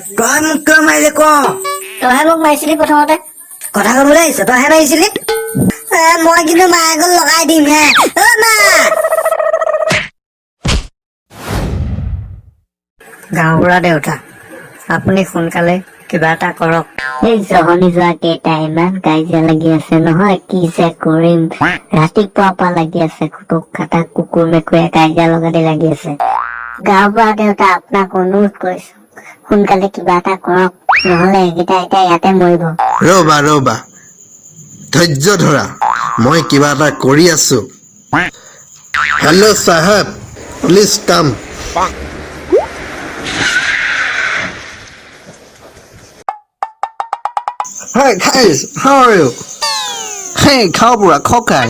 তই মোক কিয় মাৰিলি ক? তইহে মোক মাৰিছিলি প্ৰথমতে। কথা ক'বলৈ আহিছ, তইহে মাৰিছিলি। মই কিন্তু মায়েকত লগাই দিম হে। অ মা! গাঁওবুঢ়া দেউতা, আপুনি সোনকালে কিবা এটা কৰক। এই জহনি যোৱা কেইটা ইমান কাজিয়া লাগি আছে নহয়, কি যে কৰিম। ৰাতিপুৱাৰ পৰা লাগি আছে, কুটুক খাটা কুকুৰ মেকুৰীয়ে কাজিয়া লগাতে লাগি আছে। গাঁওবুঢ়া দেউতা, আপোনাক অনুৰোধ কৰিছো, সোনকালে কিবা এটা কৰক, নহলে এইকেইটা এতিয়া ইয়াতে মৰিব। ৰবা ৰবা, ধৈৰ্য ধৰা, মই কিবা এটা কৰি আছো। হেল্ল' চাহেব, please come. Hi guys, how are you? Hey, Cowbra, Kokai.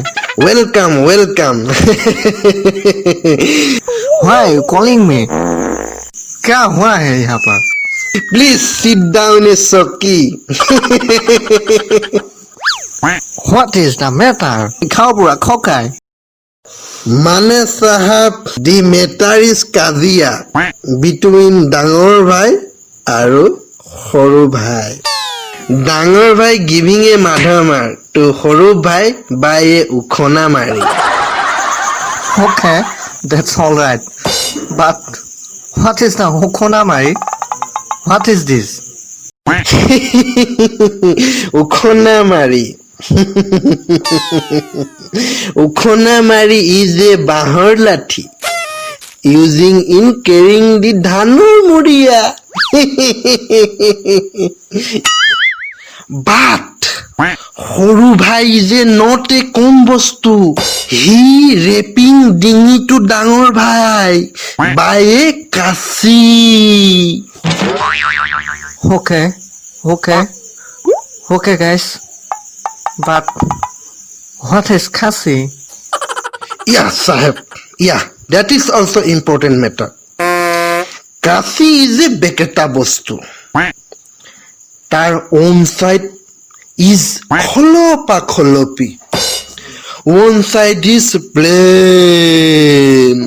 Welcome, welcome. Why are you calling me? क्या हुआ है यहाँ पर? Please sit down, Soki. What is the matter? Cowbra, Kokai. Mane sahab, the matter is kaziya between Dangor bhai aru Horu bhai. Dangor bhai giving a madhamar to Horu bhai by a ukhona mari. Okay, that's all right. But what is the ukhona mari? What is this? Ukhona mari. Ukhona mari is a bahar lathi using in carrying the dhanur muria. But Horu bhai is a not a combostu. He raping dingy to Dangor bhai by a kasi. Okay guys. But what is kasi? Yeah, Sahib. Yeah, that is also important matter. Kasi is a beketa bostu. Tar own side is kholopa kholopi. One side is plain.